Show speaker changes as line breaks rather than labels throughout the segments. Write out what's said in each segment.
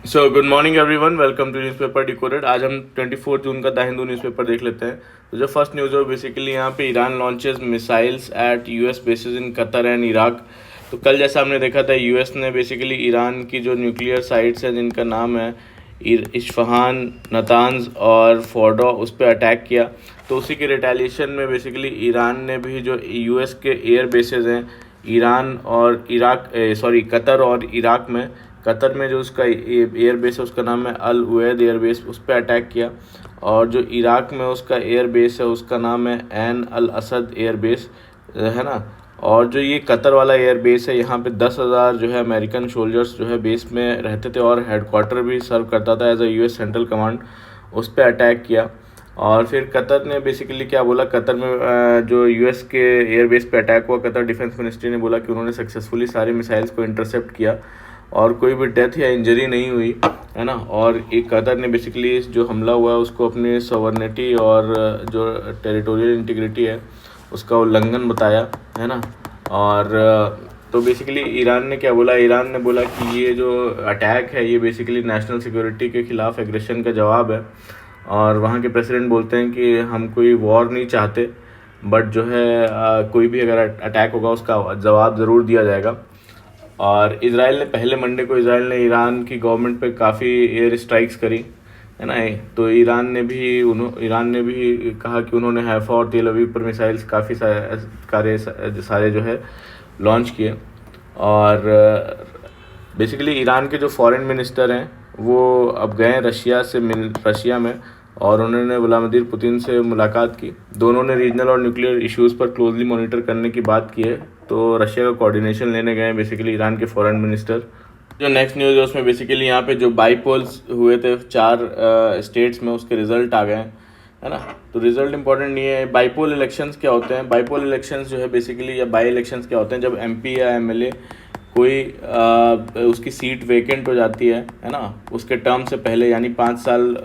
So good morning everyone, welcome to newspaper decoded. आज हम 24 जून का द हिंदू न्यूज़पेपर देख लेते हैं। तो जो फर्स्ट न्यूज़ है बेसिकली यहाँ पे Iran launches missiles at US bases in Qatar and Iraq. तो कल जैसा हमने देखा था, यूएस ने बेसिकली ईरान की जो न्यूक्लियर साइट्स हैं जिनका नाम है इस्फहान, नतांज और फोर्डो, उस पर अटैक किया। तो उसी के रिटेलिएशन में बेसिकली ईरान ने भी जो यूएस के एयर बेसेस हैं ईरान और कतर और इराक में, कतर में जो उसका एयर बेस है उसका नाम है अल उवैद एयर बेस, उस पर अटैक किया। और जो इराक में उसका एयर बेस है उसका नाम है ऐन अल असद एयर बेस, है ना। और जो ये कतर वाला एयर बेस है, यहाँ पे 10,000 जो है अमेरिकन सोल्जर्स जो है बेस में रहते थे और हेडक्वार्टर भी सर्व करता था as a US central command, उस पर अटैक किया। और फिर कतर ने बेसिकली क्या बोला, कतर में जो यूएस के एयर बेस पे अटैक हुआ, कतर डिफेंस मिनिस्ट्री ने बोला कि उन्होंने सक्सेसफुली सारे मिसाइल्स को इंटरसेप्ट किया और कोई भी डेथ या इंजरी नहीं हुई, है ना। और एक कतर ने बेसिकली जो हमला हुआ है उसको अपनी सॉवरेनिटी और जो टेरिटोरियल इंटीग्रिटी है उसका उल्लंघन बताया, है ना। और तो बेसिकली ईरान ने क्या बोला, ईरान ने बोला कि ये जो अटैक है ये बेसिकली नेशनल सिक्योरिटी के खिलाफ एग्रेशन का जवाब है। और वहाँ के प्रेसिडेंट बोलते हैं कि हम कोई वॉर नहीं चाहते, बट जो है कोई भी अगर अटैक होगा उसका जवाब ज़रूर दिया जाएगा। और इसराइल ने पहले मंडे को इसराइल ने ईरान की गवर्नमेंट पे काफ़ी एयर स्ट्राइक्स करी, है ना। तो ईरान ने भी कहा कि उन्होंने हैफा और तेल अवीव पर मिसाइल्स काफ़ी सारे जो है लॉन्च किए। और बेसिकली ईरान के जो फॉरेन मिनिस्टर हैं वो अब गए रशिया में, और उन्होंने व्लादिमीर पुतिन से मुलाकात की। दोनों ने रीजनल और न्यूक्लियर इश्यूज़ पर क्लोजली मॉनिटर करने की बात की है। तो रशिया का कोऑर्डिनेशन लेने गए बेसिकली ईरान के फॉरेन मिनिस्टर। जो नेक्स्ट न्यूज़ है उसमें बेसिकली यहाँ पे जो बाईपोल्स हुए थे 4 स्टेट्स में, उसके रिजल्ट आ गए हैं, है ना। तो रिजल्ट इंपॉर्टेंट नहीं है। बाईपोल इलेक्शंस क्या होते हैं, बाईपोल इलेक्शंस जो है बेसिकली, या बाई इलेक्शंस क्या होते हैं, जब एमपी या एमएलए कोई उसकी सीट वेकेंट हो जाती है ना, उसके टर्म से पहले, यानी 5 साल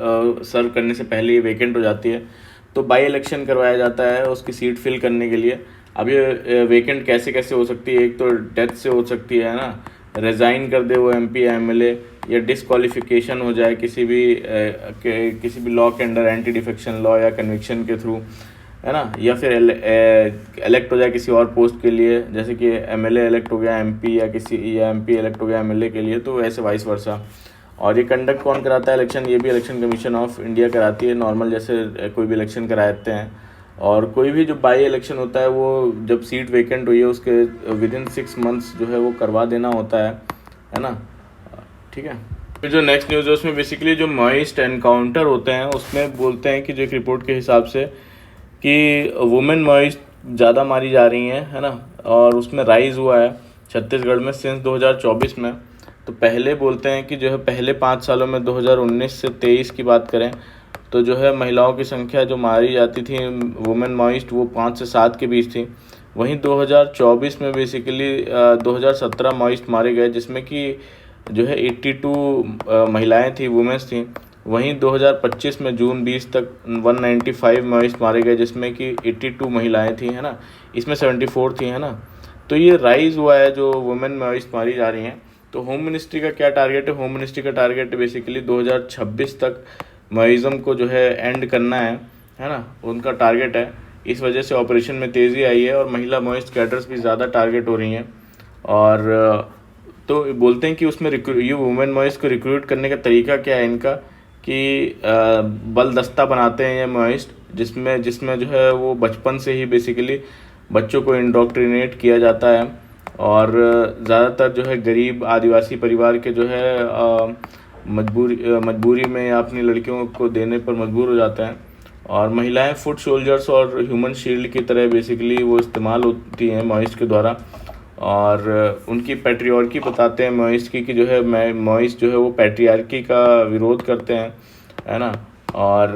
सर्व करने से पहले ये वेकेंट हो जाती है, तो बाई इलेक्शन करवाया जाता है उसकी सीट फिल करने के लिए। अब ये वेकेंट कैसे कैसे हो सकती है, एक तो डेथ से हो सकती है ना, रिज़ाइन कर दे वो एमपी या एमएलए, या डिसक्वालिफिकेशन हो जाए किसी भी लॉ के अंडर, एंटी डिफेक्शन लॉ या कन्विक्शन के थ्रू, है ना। या फिर इलेक्ट हो जाए किसी और पोस्ट के लिए, जैसे कि एमएलए इलेक्ट हो गया एमपी, या एमपी इलेक्ट हो गया एमएलए के लिए, तो ऐसे वाइस वर्सा। और ये कंडक्ट कौन कराता है इलेक्शन, ये भी इलेक्शन कमीशन ऑफ इंडिया कराती है, नॉर्मल जैसे कोई भी इलेक्शन कराते हैं। और कोई भी जो बाई इलेक्शन होता है वो जब सीट वेकेंट हुई है उसके विदिन 6 मंथ्स जो है वो करवा देना होता है ना, ठीक है। फिर जो नेक्स्ट न्यूज़ है उसमें बेसिकली जो मॉइस्ट एनकाउंटर होते हैं उसमें बोलते हैं कि जो एक रिपोर्ट के हिसाब से कि वुमेन मॉइस्ट ज़्यादा मारी जा रही हैं, है ना। और उसमें राइज़ हुआ है छत्तीसगढ़ में सिंस 2024 में। तो पहले बोलते हैं कि जो है पहले 5 सालों में 2019 से 23 की बात करें तो जो है महिलाओं की संख्या जो मारी जाती थी वुमेन मॉइस्ट, वो 5 से 7 के बीच थी। वहीं 2024 में बेसिकली 2017 मॉइस्ट मारे गए, जिसमें कि जो है 82 महिलाएं थी, वुमेंस थी। वहीं 2025 में जून 20 तक 195 मॉइस्ट मारे गए, जिसमें कि 82 महिलाएं थी, है ना। इसमें 74 थी, है ना। तो ये राइज़ हुआ है जो वुमेन मॉइस्ट मारी जा रही हैं। तो होम मिनिस्ट्री का क्या टारगेट है, होम मिनिस्ट्री का टारगेट बेसिकली 2026 तक मॉइज़म को जो है एंड करना है ना, उनका टारगेट है। इस वजह से ऑपरेशन में तेज़ी आई है और महिला मॉइस्ट कैडर्स भी ज़्यादा टारगेट हो रही हैं। और तो बोलते हैं कि उसमें ये वुमेन मॉइस्ट को रिक्रूट करने का तरीका क्या है इनका, कि बल दस्ता बनाते हैं ये मॉइस्ट, जिसमें जो है वो बचपन से ही बेसिकली बच्चों को इंडोक्ट्रिनेट किया जाता है। और ज़्यादातर जो है गरीब आदिवासी परिवार के जो है मजबूरी में या अपनी लड़कियों को देने पर मजबूर हो जाते हैं। और महिलाएं फुट सोल्जर्स और ह्यूमन शील्ड की तरह बेसिकली वो इस्तेमाल होती हैं मॉइस्ट के द्वारा। और उनकी पैट्रियार्की बताते हैं मॉइस्ट की, कि जो है मॉइस्ट जो है वो पैट्रियार्की का विरोध करते हैं, है ना। और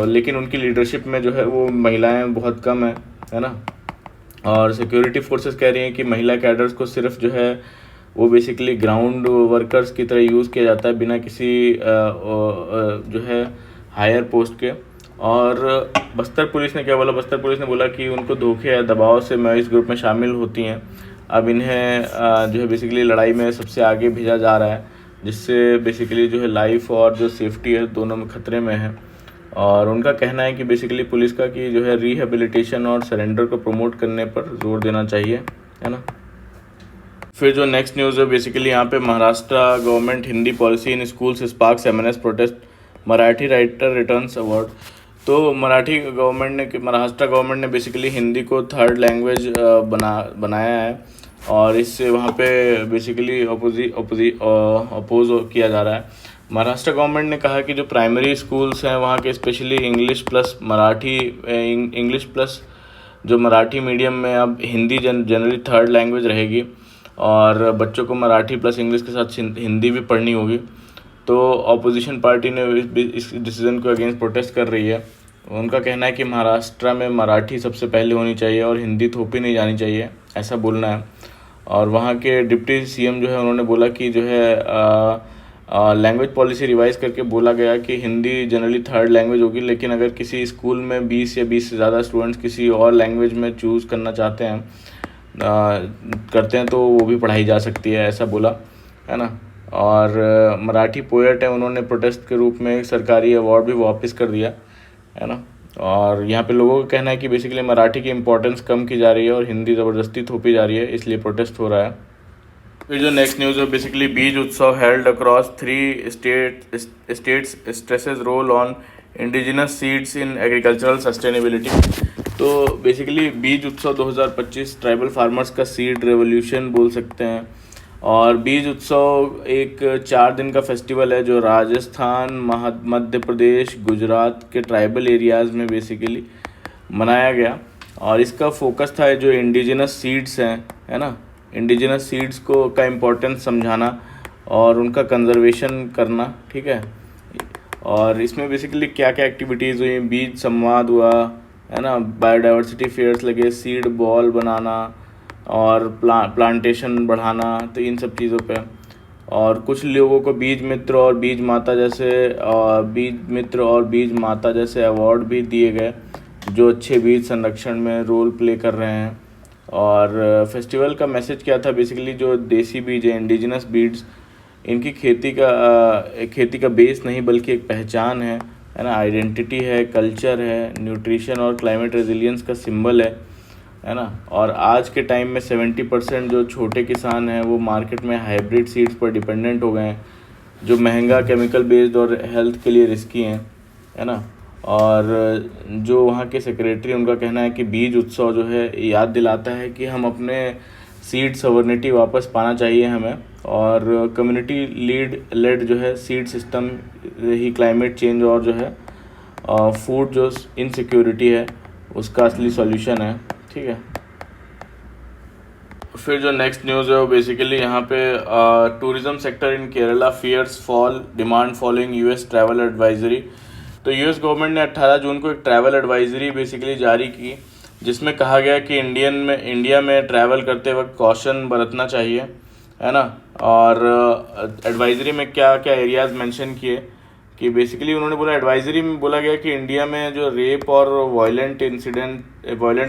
लेकिन उनकी लीडरशिप में जो है वो महिलाएं बहुत कम है ना। और सिक्योरिटी फोर्सेस कह रही हैं कि महिला कैडर्स को सिर्फ जो है वो बेसिकली ग्राउंड वर्कर्स की तरह यूज़ किया जाता है, बिना किसी जो है हायर पोस्ट के। और बस्तर पुलिस ने क्या बोला, बस्तर पुलिस ने बोला कि उनको धोखे या दबाव से मॉइस्ट ग्रुप में शामिल होती हैं। अब इन्हें जो है बेसिकली लड़ाई में सबसे आगे भेजा जा रहा है। जिससे बेसिकली जो है लाइफ और जो सेफ्टी है दोनों में खतरे में है। और उनका कहना है कि बेसिकली पुलिस का कि जो है रिहेबिलिटेशन और सरेंडर को प्रमोट करने पर जोर देना चाहिए, है ना। फिर जो नेक्स्ट न्यूज़ है बेसिकली यहाँ पे Maharashtra government Hindi policy in schools sparks MNS protest Marathi writer returns award. तो महाराष्ट्र गवर्नमेंट ने बेसिकली हिंदी को थर्ड लैंग्वेज बनाया है और इससे वहाँ पे बेसिकली अपोज किया जा रहा है। महाराष्ट्र गवर्नमेंट ने कहा कि जो प्राइमरी स्कूल्स हैं वहाँ के स्पेशली इंग्लिश प्लस जो मराठी मीडियम में अब हिंदी जनरली थर्ड लैंग्वेज रहेगी और बच्चों को मराठी प्लस इंग्लिश के साथ हिंदी भी पढ़नी होगी। तो ऑपोजिशन पार्टी ने इस डिसीज़न को अगेंस्ट प्रोटेस्ट कर रही है। उनका कहना है कि महाराष्ट्र में मराठी सबसे पहले होनी चाहिए और हिंदी थोपी नहीं जानी चाहिए, ऐसा बोलना है। और वहाँ के डिप्टी सीएम जो है उन्होंने बोला कि जो है लैंग्वेज पॉलिसी रिवाइज करके बोला गया कि हिंदी जनरली थर्ड लैंग्वेज होगी, लेकिन अगर किसी स्कूल में 20 या 20 से ज़्यादा स्टूडेंट्स किसी और लैंग्वेज में चूज़ करना करते हैं तो वो भी पढ़ाई जा सकती है, ऐसा बोला, है ना। और मराठी पोएट है, उन्होंने प्रोटेस्ट के रूप में एक सरकारी अवार्ड भी वापस कर दिया, है ना। और यहाँ पे लोगों का कहना है कि बेसिकली मराठी की इम्पोर्टेंस कम की जा रही है और हिंदी ज़बरदस्ती थोपी जा रही है, इसलिए प्रोटेस्ट हो रहा है। फिर जो नेक्स्ट न्यूज़ है बेसिकली बीज उत्सव held across 3 states stresses roll on indigenous seeds in agricultural sustainability. तो बेसिकली बीज उत्सव 2025 ट्राइबल फार्मर्स का सीड रेवोल्यूशन बोल सकते हैं। और बीज उत्सव एक 4 दिन का फेस्टिवल है जो राजस्थान, मध्य प्रदेश, गुजरात के ट्राइबल एरियाज़ में बेसिकली मनाया गया। और इसका फोकस था जो इंडिजिनस सीड्स हैं, है ना, इंडिजिनस सीड्स का इम्पोर्टेंस समझाना और उनका कंजर्वेशन करना, ठीक है। और इसमें बेसिकली क्या क्या एक्टिविटीज़ हुई, बीज संवाद हुआ, है ना, बायोडाइवर्सिटी फेयर्स लगे, सीड बॉल बनाना और प्लांटेशन बढ़ाना, तो इन सब चीज़ों पे। और कुछ लोगों को बीज मित्र और बीज माता जैसे अवार्ड भी दिए गए जो अच्छे बीज संरक्षण में रोल प्ले कर रहे हैं। और फेस्टिवल का मैसेज क्या था, बेसिकली जो देसी बीज है, इंडिजिनस बीड्स, इनकी खेती का बेस नहीं बल्कि एक पहचान है ना, आइडेंटिटी है, कल्चर है, न्यूट्रिशन और क्लाइमेट रेजिलियंस का सिंबल है ना। और आज के टाइम में 70% जो छोटे किसान हैं वो मार्केट में हाइब्रिड सीड्स पर डिपेंडेंट हो गए हैं जो महंगा, केमिकल बेस्ड और हेल्थ के लिए रिस्की हैं, है ना। और जो वहाँ के सेक्रेटरी, उनका कहना है कि बीज उत्सव जो है याद दिलाता है कि हम अपने सीड सवर्निटी वापस पाना चाहिए हमें, और कम्युनिटी लेड जो है सीड सिस्टम ही क्लाइमेट चेंज और जो है फूड जो इनसिक्योरिटी है उसका असली सॉल्यूशन है, ठीक है। फिर जो नेक्स्ट न्यूज़ है वो बेसिकली यहाँ पे tourism sector in Kerala fears fall demand following US travel advisory. तो यूएस गवर्नमेंट ने 18 जून को एक ट्रैवल एडवाइजरी बेसिकली जारी की जिसमें कहा गया कि इंडिया में ट्रैवल करते वक्त कॉशन बरतना चाहिए, है ना। और एडवाइजरी में क्या क्या एरियाज़ मेंशन किए कि बेसिकली उन्होंने बोला, एडवाइजरी में बोला गया कि इंडिया में जो रेप और वायलेंट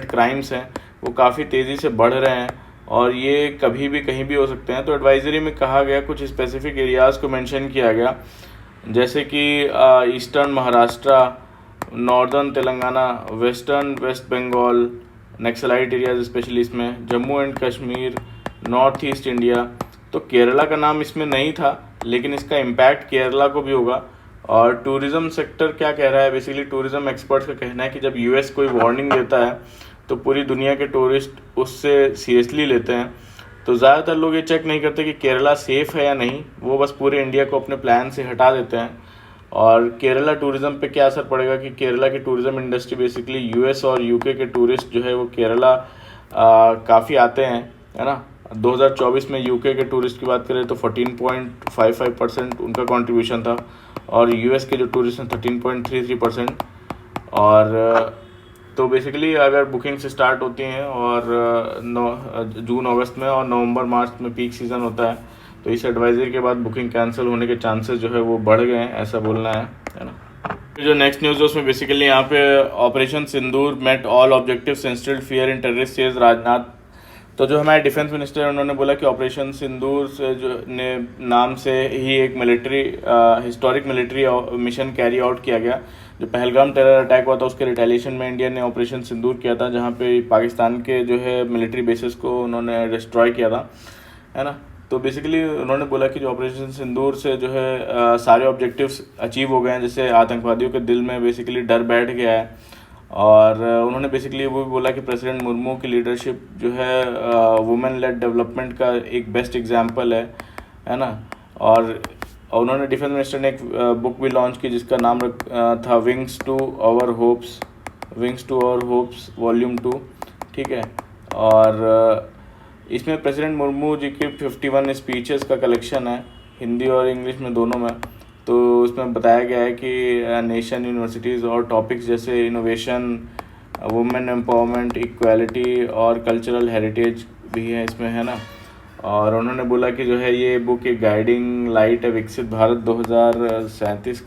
क्राइम्स हैं वो काफ़ी तेज़ी से बढ़ रहे हैं और ये कभी भी कहीं भी हो सकते हैं। तो एडवाइजरी में कहा गया, कुछ स्पेसिफिक एरियाज़ को मेंशन किया गया जैसे कि eastern Maharashtra, northern Telangana, west Bengal, Naxalite areas specially इसमें, Jammu and Kashmir, north east India. तो केरला का नाम इसमें नहीं था लेकिन इसका इम्पैक्ट केरला को भी होगा। और टूरिज़्म सेक्टर क्या कह रहा है, बेसिकली टूरिज़्म एक्सपर्ट्स का कहना है कि जब यूएस कोई वार्निंग देता है तो पूरी दुनिया के टूरिस्ट उससे सीरियसली लेते हैं। तो ज़्यादातर लोग ये चेक नहीं करते कि केरला सेफ़ है या नहीं, वो बस पूरे इंडिया को अपने प्लान से हटा देते हैं। और केरला टूरिज़्म पे क्या असर पड़ेगा कि केरला की टूरिज़्म इंडस्ट्री बेसिकली यूएस और यूके के टूरिस्ट जो है वो केरला काफ़ी आते हैं, है ना। 2024 में यूके के टूरिस्ट की बात करें तो 14.55% उनका कंट्रीब्यूशन था और यूएस के जो टूरिस्ट हैं 13.33%। और तो बेसिकली अगर बुकिंग्स स्टार्ट होती हैं और जून अगस्त में और नवंबर मार्च में पीक सीज़न होता है तो इस एडवाइजरी के बाद बुकिंग कैंसिल होने के चांसेस जो है वो बढ़ गए हैं, ऐसा बोलना है ना। जो नेक्स्ट न्यूज़ है उसमें बेसिकली यहाँ पे operation Sindoor met all objectives instilled fear in terrorist, says तो जो हमारे डिफेंस मिनिस्टर हैं उन्होंने बोला कि ऑपरेशन सिंदूर से जो ने नाम से ही एक historic military mission carry out किया गया। जो पहलगाम टेरर अटैक हुआ था उसके रिटेलिएशन में इंडिया ने ऑपरेशन सिंदूर किया था, जहाँ पे पाकिस्तान के जो है मिलिट्री बेसिस को उन्होंने डिस्ट्रॉय किया था, है ना। तो बेसिकली उन्होंने बोला कि जो ऑपरेशन सिंदूर से जो है सारे ऑब्जेक्टिव्स अचीव हो गए हैं, जैसे आतंकवादियों के दिल में बेसिकली डर बैठ गया है। और उन्होंने बेसिकली वो भी बोला कि प्रेसिडेंट मुर्मू की लीडरशिप जो है वुमेन लेड डेवलपमेंट का एक बेस्ट एग्जांपल है ना। और उन्होंने डिफेंस मिनिस्टर ने एक बुक भी लॉन्च की जिसका नाम था wings to our hopes volume 2, ठीक है। और इसमें प्रेसिडेंट मुर्मू जी की 51 स्पीचेस का कलेक्शन है, हिंदी और इंग्लिश में दोनों में। तो इसमें बताया गया है कि नेशन, यूनिवर्सिटीज़ और टॉपिक्स जैसे इनोवेशन, वुमेन एम्पावरमेंट, इक्वालिटी और कल्चरल हेरिटेज भी है इसमें, है ना। और उन्होंने बोला कि जो है ये बुक एक गाइडिंग लाइट है विकसित भारत 2047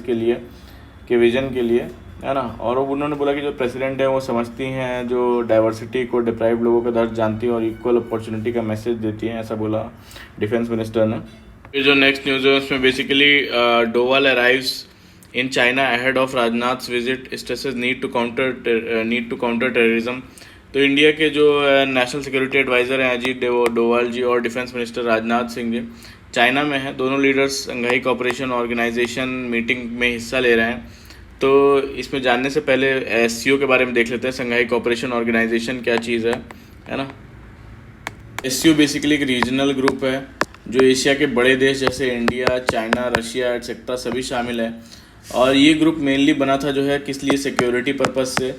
के लिए के विजन के लिए, है ना। और उन्होंने बोला कि जो प्रेसिडेंट है वो समझती हैं, जो डाइवर्सिटी को, डिप्राइव लोगों का दर्द जानती हैं और इक्वल अपॉर्चुनिटी का मैसेज देती हैं, ऐसा बोला डिफेंस मिनिस्टर ने। फिर जो नेक्स्ट न्यूज़ है उसमें basically Doval arrives in China ahead of Rajnath visit, stresses need to counter terrorism. तो इंडिया के जो नेशनल सिक्योरिटी एडवाइज़र हैं अजीत डोवाल जी और defence minister Rajnath Singh ji China में हैं। दोनों leaders Shanghai cooperation organisation meeting में हिस्सा ले रहे हैं। तो इसमें जानने से पहले एससीओ के बारे में देख लेते हैं। शंघाई कोऑपरेशन ऑर्गेनाइजेशन क्या चीज़ है ना। एससीओ बेसिकली एक रीजनल ग्रुप है जो एशिया के बड़े देश जैसे इंडिया, चाइना, रशिया एटसेट्रा सभी शामिल है। और ये ग्रुप मेनली बना था जो है किस लिए, सिक्योरिटी पर्पस से,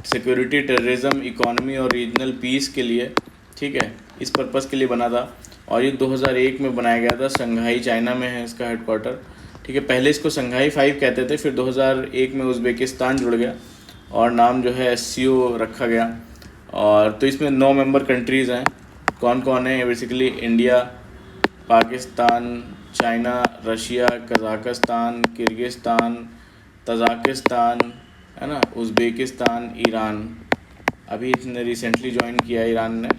सिक्योरिटी, टेररिज्म, इकोनॉमी और रीजनल पीस के लिए, ठीक है, इस पर्पस के लिए बना था। और ये 2001 में बनाया गया था। शंघाई चाइना में है इसका हेडक्वार्टर, ठीक है। पहले इसको शंघाई 5 कहते थे, फिर 2001 में उज़्बेकिस्तान जुड़ गया और नाम जो है एससीओ रखा गया। और तो इसमें 9 मेंबर कंट्रीज़ हैं। कौन कौन है? Basically India, Pakistan, China, Russia, Kazakhstan, Kyrgyzstan, Tajikistan, है ना, उज़्बेकिस्तान, ईरान। अभी इसने रिसेंटली ज्वाइन किया ईरान ने,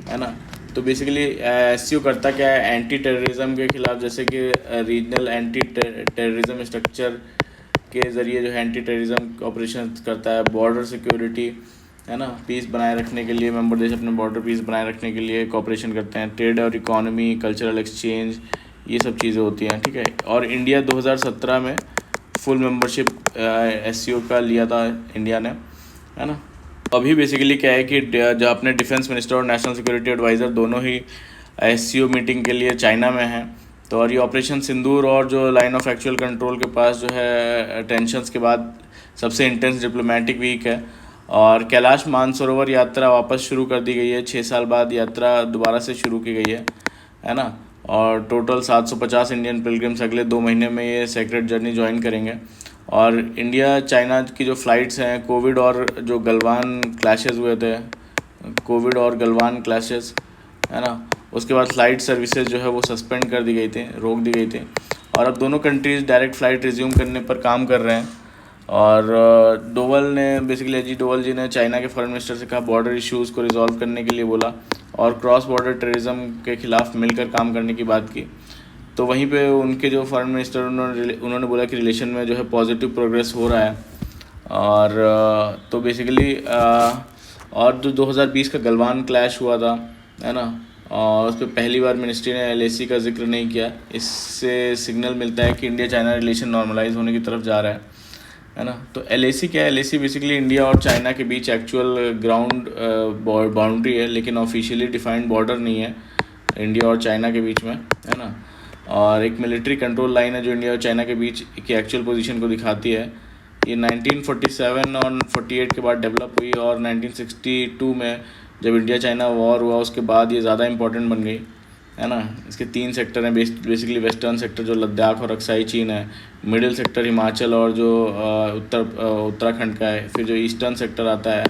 है ना। तो बेसिकली एससीओ करता क्या है, एंटी टेररिज्म के खिलाफ, जैसे कि रीजनल एंटी टेररिज्म स्ट्रक्चर के ज़रिए जो है एंटी टेररिज्म ऑपरेशन करता है। बॉर्डर सिक्योरिटी, है ना, पीस बनाए रखने के लिए मेंबर देश अपने बॉर्डर पीस बनाए रखने के लिए कोऑपरेशन करते हैं। ट्रेड और इकोनॉमी, कल्चरल एक्सचेंज, ये सब चीज़ें होती हैं, ठीक है। और इंडिया 2017 में फुल मेंबरशिप एससीओ का लिया था इंडिया ने, है ना। अभी बेसिकली क्या है कि जो अपने डिफेंस मिनिस्टर और नेशनल सिक्योरिटी एडवाइज़र दोनों ही एससीओ मीटिंग के लिए चाइना में हैं। तो और ये ऑपरेशन सिंदूर और जो लाइन ऑफ एक्चुअल कंट्रोल के पास जो है टेंशन्स के बाद सबसे इंटेंस डिप्लोमेटिक वीक है। और कैलाश मानसरोवर यात्रा वापस शुरू कर दी गई है, 6 साल बाद यात्रा दोबारा से शुरू की गई है ना। और टोटल 750 इंडियन पिलग्रिम्स अगले 2 महीने में ये सेक्रेट जर्नी ज्वाइन करेंगे। और इंडिया चाइना की जो फ़्लाइट्स हैं, कोविड और जो गलवान क्लैशेस हुए थे, कोविड और गलवान क्लैशेस, है ना, उसके बाद फ़्लाइट सर्विसेज जो है वो सस्पेंड कर दी गई थी, रोक दी गई थी। और अब दोनों कंट्रीज़ डायरेक्ट फ़्लाइट रिज्यूम करने पर काम कर रहे हैं। और डोवल ने बेसिकली अजीत डोवल जी ने चाइना के फॉरेन मिनिस्टर से कहा बॉर्डर इश्यूज़ को रिजॉल्व करने के लिए बोला और क्रॉस बॉर्डर टेररिज्म के खिलाफ मिलकर काम करने की बात की। तो वहीं पे उनके जो फॉरेन मिनिस्टर उन्होंने बोला कि रिलेशन में जो है पॉजिटिव प्रोग्रेस हो रहा है। और तो बेसिकली और जो 2020 का गलवान क्लैश हुआ था, है ना, और उस पर पहली बार मिनिस्ट्री ने एलएसी का जिक्र नहीं किया। इससे सिग्नल मिलता है कि इंडिया चाइना रिलेशन नॉर्मलाइज होने की तरफ जा रहा है ना। तो एलएसी क्या है? एलएसी बेसिकली इंडिया और चाइना के बीच एक्चुअल ग्राउंड बाउंड्री है, लेकिन ऑफिशियली डिफाइंड बॉर्डर नहीं है इंडिया और चाइना के बीच में, है ना। और एक मिलिट्री कंट्रोल लाइन है जो इंडिया और चाइना के बीच की एक्चुअल पोजीशन को दिखाती है। ये 1947 और 48 के बाद डेवलप हुई और 1962 में जब इंडिया चाइना वॉर हुआ उसके बाद ये ज़्यादा इंपॉर्टेंट बन गई, है ना। इसके 3 सेक्टर हैं बेसिकली। वेस्टर्न सेक्टर जो लद्दाख और अक्साई चीन है, मिडिल सेक्टर हिमाचल और जो उत्तराखंड का है, फिर जो ईस्टर्न सेक्टर आता है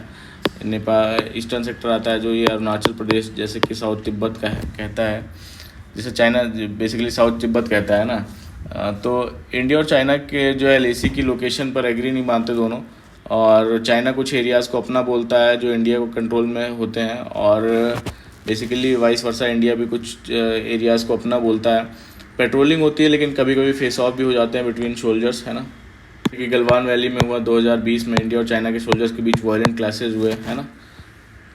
नेपाल, ईस्टर्न सेक्टर आता है जो ये अरुणाचल प्रदेश जैसे कि साउथ तिब्बत का है कहता है, जिसे चाइना बेसिकली साउथ तिब्बत कहता है ना। तो इंडिया और चाइना के जो एलएसी की लोकेशन पर एग्री नहीं मानते दोनों, और चाइना कुछ एरियाज़ को अपना बोलता है जो इंडिया को कंट्रोल में होते हैं, और बेसिकली वाइस वर्सा इंडिया भी कुछ एरियाज़ को अपना बोलता है। पेट्रोलिंग होती है लेकिन कभी कभी फेस ऑफ भी हो जाते हैं बिटवीन सोल्जर्स, है ना। कि गलवान वैली में हुआ 2020 में, इंडिया और चाइना के सोल्जर्स के बीच वायलेंट क्लैशेस हुए, है ना।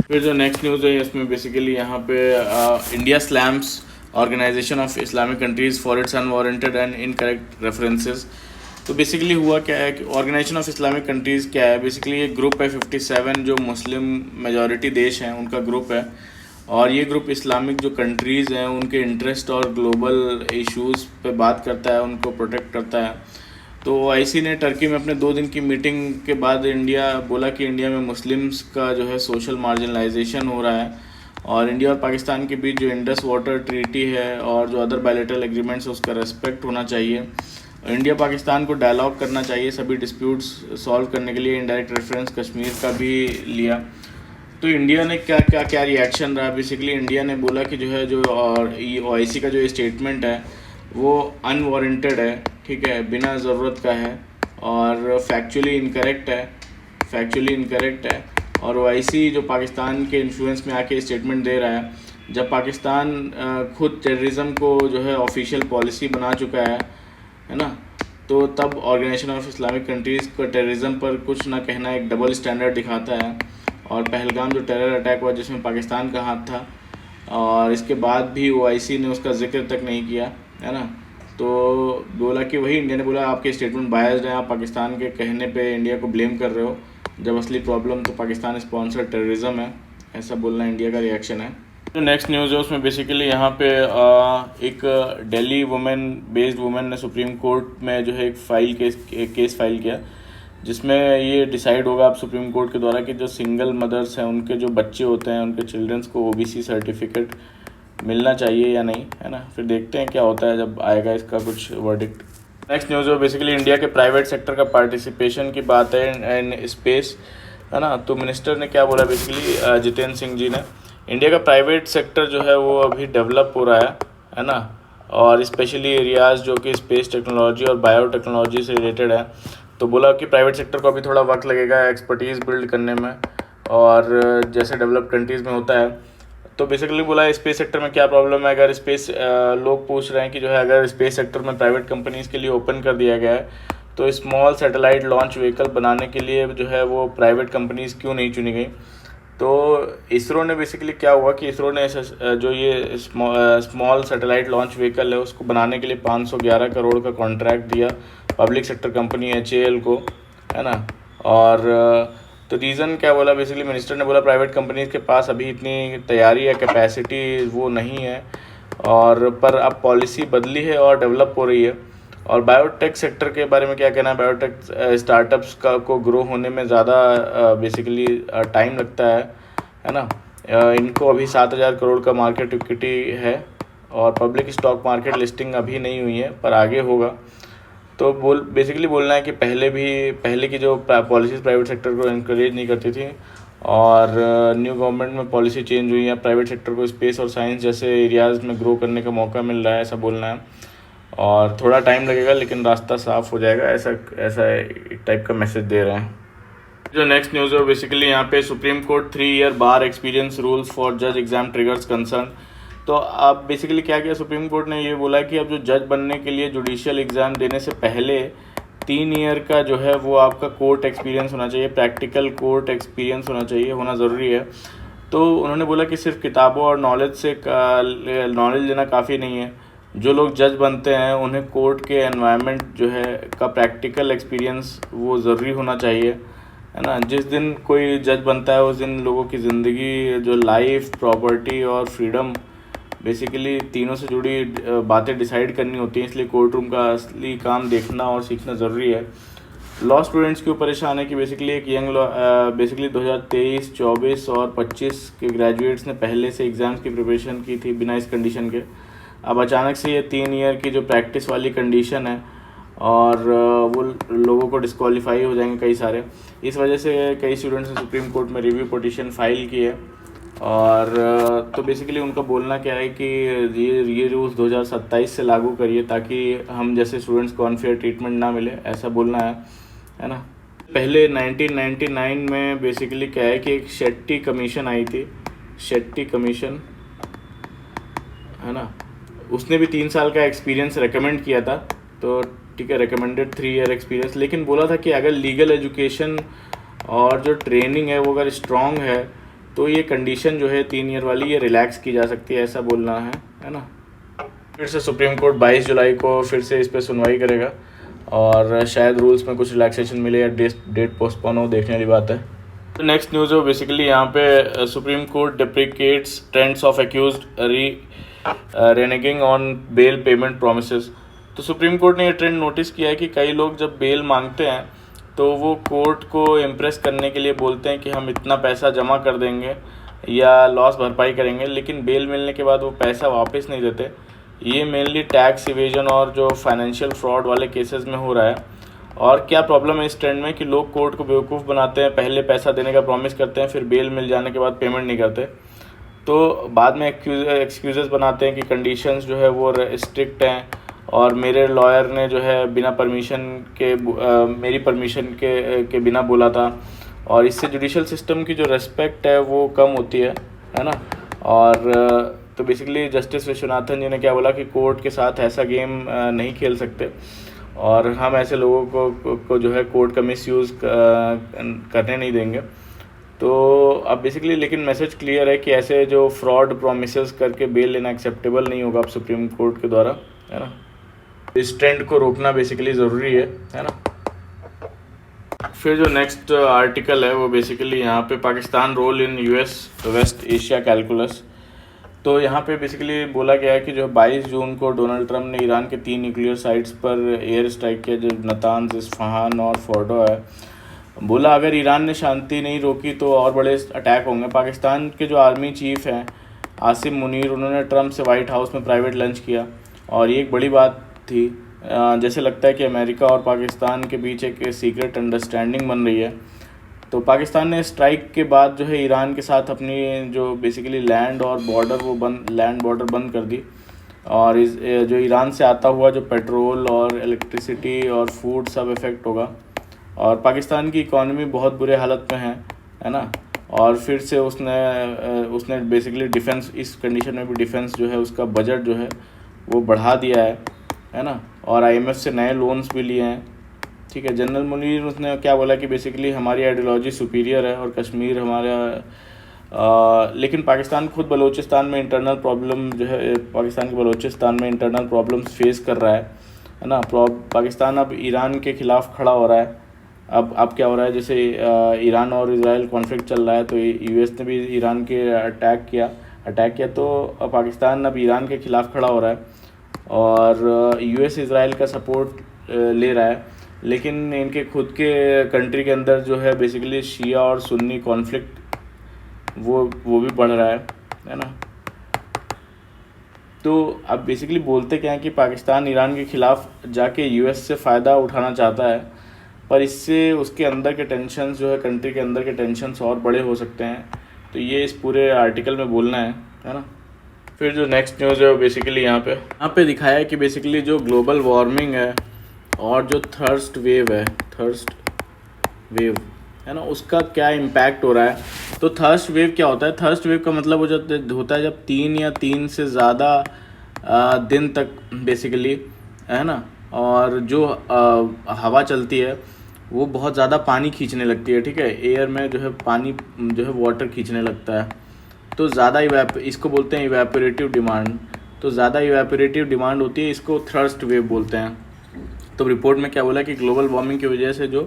फिर जो नेक्स्ट न्यूज़ है इसमें बेसिकली यहाँ पे India slams organisation of Islamic countries for its unwarranted and incorrect references. तो बेसिकली हुआ क्या है कि ऑर्गेनाइजेशन ऑफ इस्लामिक कंट्रीज़ क्या है, बेसिकली एक ग्रुप है 57 जो मुस्लिम मेजॉरिटी देश हैं उनका ग्रुप है, और ये ग्रुप इस्लामिक जो कंट्रीज़ हैं उनके इंटरेस्ट और ग्लोबल इश्यूज़ पे बात करता है, उनको प्रोटेक्ट करता है। तो OIC ने टर्की में अपने 2 दिन की मीटिंग के बाद इंडिया बोला कि इंडिया में मुस्लिम्स का जो है सोशल मार्जिनलाइजेशन हो रहा है, और इंडिया और पाकिस्तान के बीच जो इंडस वाटर ट्रीटी है और जो अदर बायलैटरल एग्रीमेंट्स है उसका रेस्पेक्ट होना चाहिए। इंडिया पाकिस्तान को डायलॉग करना चाहिए सभी डिस्प्यूट्स सॉल्व करने के लिए। इनडायरेक्ट रेफरेंस कश्मीर का भी लिया। तो इंडिया ने क्या रिएक्शन रहा, बेसिकली इंडिया ने बोला कि जो है जो और OIC का जो स्टेटमेंट है वो अनवारंटेड है, ठीक है, बिना ज़रूरत का है और फैक्चुअली इनकरेक्ट है। और OIC जो पाकिस्तान के इन्फ्लुएंस में आके स्टेटमेंट दे रहा है, जब पाकिस्तान खुद टेररिज्म को जो है ऑफिशियल पॉलिसी बना चुका है ना, तो तब ऑर्गेनाइजेशन ऑफ इस्लामिक कंट्रीज़ को टेररिज्म पर कुछ ना कहना एक डबल स्टैंडर्ड दिखाता है। और पहलगाम जो टेरर अटैक हुआ जिसमें पाकिस्तान का हाथ था, और इसके बाद भी OIC ने उसका जिक्र तक नहीं किया, है ना। तो बोला कि वही इंडिया ने बोला आपके स्टेटमेंट बायस्ड हैं, आप पाकिस्तान के कहने पे इंडिया को ब्लेम कर रहे हो, जब असली प्रॉब्लम तो पाकिस्तान स्पॉन्सर टेररिज्म है, ऐसा बोलना इंडिया का रिएक्शन है। जो नेक्स्ट न्यूज़ है उसमें बेसिकली यहाँ पे एक दिल्ली बेस्ड वुमेन ने सुप्रीम कोर्ट में जो है एक केस फाइल किया, जिसमें ये डिसाइड होगा अब सुप्रीम कोर्ट के द्वारा कि जो सिंगल मदर्स हैं उनके जो बच्चे होते हैं उनके चिल्ड्रंस को OBC सर्टिफिकेट मिलना चाहिए या नहीं, है ना। फिर देखते हैं क्या होता है जब आएगा इसका कुछ वर्डिक्ट। नेक्स्ट न्यूज़ है बेसिकली इंडिया के प्राइवेट सेक्टर का पार्टिसिपेशन की बात है इन स्पेस, है ना। तो मिनिस्टर ने क्या बोला, बेसिकली जितेंद्र सिंह जी ने, इंडिया का प्राइवेट सेक्टर जो है वो अभी डेवलप हो रहा है ना, और स्पेशली एरियाज़ जो कि स्पेस टेक्नोलॉजी और बायोटेक्नोलॉजी से रिलेटेड है। तो बोला कि प्राइवेट सेक्टर को अभी थोड़ा वक्त लगेगा एक्सपर्टीज़ बिल्ड करने में, और जैसे डेवलप्ड कंट्रीज़ में होता है। तो बेसिकली बोला स्पेस सेक्टर में क्या प्रॉब्लम है, अगर स्पेस लोग पूछ रहे हैं कि जो है अगर स्पेस सेक्टर में प्राइवेट कंपनीज़ के लिए ओपन कर दिया गया है तो स्मॉल सैटेलाइट लॉन्च व्हीकल बनाने के लिए जो है वो प्राइवेट कंपनीज़ क्यों नहीं चुनी गई। तो इसरो ने बेसिकली क्या हुआ कि इसरो ने जो ये स्मॉल सैटेलाइट लॉन्च व्हीकल है उसको बनाने के लिए 511 करोड़ का कॉन्ट्रैक्ट दिया पब्लिक सेक्टर कंपनी HAL को, है ना। और तो रीज़न क्या बोला, बेसिकली मिनिस्टर ने बोला प्राइवेट कंपनीज़ के पास अभी इतनी तैयारी या कैपेसिटी वो नहीं है, और पर अब पॉलिसी बदली है और डेवलप हो रही है। और बायोटेक सेक्टर के बारे में क्या कहना है, बायोटेक स्टार्टअप्स को ग्रो होने में ज़्यादा बेसिकली टाइम लगता है ना। इनको अभी 7,000 करोड़ का मार्केट इक्विटी है, और पब्लिक स्टॉक मार्केट लिस्टिंग अभी नहीं हुई है पर आगे होगा। तो बेसिकली बोलना है कि पहले की जो पॉलिसीज़ प्राइवेट सेक्टर को इनकरेज नहीं करती थी, और न्यू गवर्नमेंट में पॉलिसी चेंज हुई है, प्राइवेट सेक्टर को स्पेस और साइंस जैसे एरियाज़ में ग्रो करने का मौका मिल रहा है, ऐसा बोलना है। और थोड़ा टाइम लगेगा लेकिन रास्ता साफ हो जाएगा, ऐसा एक टाइप का मैसेज दे रहे हैं। जो नेक्स्ट न्यूज़ है बेसिकली यहाँ पे Supreme court 3 year bar experience rules for जज एग्जाम ट्रिगर्स कंसर्न। तो अब बेसिकली क्या किया सुप्रीम कोर्ट ने, ये बोला कि अब जो जज बनने के लिए जुडिशियल एग्ज़ाम देने से पहले 3 ईयर का जो है वो आपका कोर्ट एक्सपीरियंस होना चाहिए, प्रैक्टिकल कोर्ट एक्सपीरियंस होना ज़रूरी है। तो उन्होंने बोला कि सिर्फ किताबों और नॉलेज लेना काफ़ी नहीं है, जो लोग जज बनते हैं उन्हें कोर्ट के एनवायरनमेंट जो है का प्रैक्टिकल एक्सपीरियंस वो ज़रूरी होना चाहिए, है ना। जिस दिन कोई जज बनता है उस दिन लोगों की ज़िंदगी जो लाइफ, प्रॉपर्टी और फ्रीडम बेसिकली तीनों से जुड़ी बातें डिसाइड करनी होती हैं, इसलिए कोर्ट रूम का असली काम देखना और सीखना ज़रूरी है। लॉ स्टूडेंट्स के ऊपर परेशान है कि बेसिकली एक यंग लॉ बेसिकली 2023, 24 और 25 के ग्रेजुएट्स ने पहले से एग्ज़ाम्स की प्रिपरेशन की थी बिना इस कंडीशन के। अब अचानक से ये 3 ईयर की जो प्रैक्टिस वाली कंडीशन है, और वो लोगों को डिस्क्वालीफाई हो जाएंगे कई सारे। इस वजह से कई स्टूडेंट्स ने सुप्रीम कोर्ट में रिव्यू पिटीशन फाइल की है। और तो बेसिकली उनका बोलना क्या है कि ये रूल्स 2027 से लागू करिए ताकि हम जैसे स्टूडेंट्स को अनफेयर ट्रीटमेंट ना मिले, ऐसा बोलना है ना। पहले 1999 में बेसिकली क्या है कि एक शेट्टी कमीशन आई थी, शेट्टी कमीशन है ना, उसने भी 3 साल का एक्सपीरियंस रेकमेंड किया था। तो ठीक है, रिकमेंडेड 3 ईयर एक्सपीरियंस, लेकिन बोला था कि अगर लीगल एजुकेशन और जो ट्रेनिंग है वो अगर स्ट्रॉन्ग है तो ये कंडीशन जो है 3 ईयर वाली ये रिलैक्स की जा सकती है, ऐसा बोलना है ना। फिर से सुप्रीम कोर्ट 22 जुलाई को फिर से इस पर सुनवाई करेगा और शायद रूल्स में कुछ रिलैक्सेशन मिले या डेट पोस्टपोन हो, देखने वाली बात है। तो नेक्स्ट न्यूज़ है बेसिकली यहाँ पे Supreme Court deprecates trends of accused reneging on bail payment promises. तो सुप्रीम कोर्ट ने ये ट्रेंड नोटिस किया है कि कई लोग जब बेल मांगते हैं तो वो कोर्ट को इम्प्रेस करने के लिए बोलते हैं कि हम इतना पैसा जमा कर देंगे या लॉस भरपाई करेंगे, लेकिन बेल मिलने के बाद वो पैसा वापस नहीं देते। ये मेनली टैक्स इवेजन और जो फाइनेंशियल फ्रॉड वाले केसेस में हो रहा है। और क्या प्रॉब्लम है इस ट्रेंड में कि लोग कोर्ट को बेवकूफ़ बनाते हैं, पहले पैसा देने का प्रॉमिस करते हैं, फिर बेल मिल जाने के बाद पेमेंट नहीं करते, तो बाद में एक्सक्यूज़ेस बनाते हैं कि कंडीशंस जो है वो स्ट्रिक्ट हैं और मेरे लॉयर ने जो है बिना परमिशन के मेरी परमिशन के बिना बोला था, और इससे जुडिशल सिस्टम की जो रेस्पेक्ट है वो कम होती है ना। और तो बेसिकली जस्टिस विश्वनाथन जी ने क्या बोला कि कोर्ट के साथ ऐसा गेम नहीं खेल सकते और हम ऐसे लोगों को जो है कोर्ट का मिसयूज़ करने नहीं देंगे। तो अब बेसिकली लेकिन मैसेज क्लियर है कि ऐसे जो फ्रॉड प्रोमिसेस करके बेल लेना एक्सेप्टेबल नहीं होगा अब सुप्रीम कोर्ट के द्वारा, है ना। इस ट्रेंड को रोकना बेसिकली ज़रूरी है ना। फिर जो नेक्स्ट आर्टिकल है वो बेसिकली यहाँ पे Pakistan role in US West Asia calculus. तो यहाँ पे बेसिकली बोला गया है कि जो 22 जून को डोनाल्ड ट्रंप ने ईरान के 3 न्यूक्लियर साइट्स पर एयर स्ट्राइक किया, जो नतान्ज, इस्फहान और फोर्डो है। बोला अगर ईरान ने शांति नहीं रोकी तो और बड़े अटैक होंगे। पाकिस्तान के जो आर्मी चीफ हैं आसिम मुनीर, उन्होंने ट्रंप से वाइट हाउस में प्राइवेट लंच किया और ये एक बड़ी बात थी। जैसे लगता है कि अमेरिका और पाकिस्तान के बीच एक सीक्रेट अंडरस्टैंडिंग बन रही है। तो पाकिस्तान ने स्ट्राइक के बाद जो है ईरान के साथ अपनी जो बेसिकली लैंड बॉर्डर बंद कर दी, और इस जो ईरान से आता हुआ जो पेट्रोल और इलेक्ट्रिसिटी और फूड सब इफ़ेक्ट होगा, और पाकिस्तान की इकॉनमी बहुत बुरे हालत में है ना। और फिर से उसने बेसिकली डिफेंस, इस कंडीशन में भी डिफेंस जो है उसका बजट जो है वो बढ़ा दिया है ना। और IMF से नए लोन्स भी लिए हैं, ठीक है। जनरल मुनीर उसने क्या बोला कि बेसिकली हमारी आइडियोलॉजी सुपीरियर है और कश्मीर हमारा लेकिन पाकिस्तान खुद बलूचिस्तान में इंटरनल प्रॉब्लम जो है, पाकिस्तान के बलूचिस्तान में इंटरनल प्रॉब्लम्स फेस कर रहा है ना। पाकिस्तान अब ईरान के ख़िलाफ़ खड़ा हो रहा है। अब क्या हो रहा है, जैसे ईरान और इजराइल कॉन्फ्लिक्ट चल रहा है तो US ने भी ईरान के अटैक किया तो पाकिस्तान अब ईरान के ख़िलाफ़ खड़ा हो रहा है और US इजराइल का सपोर्ट ले रहा है। लेकिन इनके खुद के कंट्री के अंदर जो है बेसिकली शिया और सुन्नी कॉन्फ्लिक्ट वो भी बढ़ रहा है ना। तो अब बेसिकली बोलते क्या है कि पाकिस्तान ईरान के ख़िलाफ़ जाके US से फ़ायदा उठाना चाहता है, पर इससे उसके अंदर के टेंशन जो है, कंट्री के अंदर के टेंशन्स और बड़े हो सकते हैं। तो ये इस पूरे आर्टिकल में बोलना है ना। फिर जो नेक्स्ट न्यूज़ है वो बेसिकली यहाँ पे दिखाया है कि बेसिकली जो ग्लोबल वार्मिंग है और जो थर्स्ट वेव है ना, उसका क्या इम्पैक्ट हो रहा है। तो थर्स्ट वेव क्या होता है? थर्स्ट वेव का मतलब होता है जब 3 से ज़्यादा दिन तक बेसिकली, है ना, और जो हवा चलती है वो बहुत ज़्यादा पानी खींचने लगती है, ठीक है। एयर में जो है पानी जो है वाटर खींचने लगता है, तो ज़्यादा इसको बोलते हैं इवेपोरेटिव डिमांड। तो ज़्यादा इवेपोरेटिव डिमांड होती है, इसको थर्स्ट वेव बोलते हैं। तो रिपोर्ट में क्या बोला कि ग्लोबल वार्मिंग की वजह से जो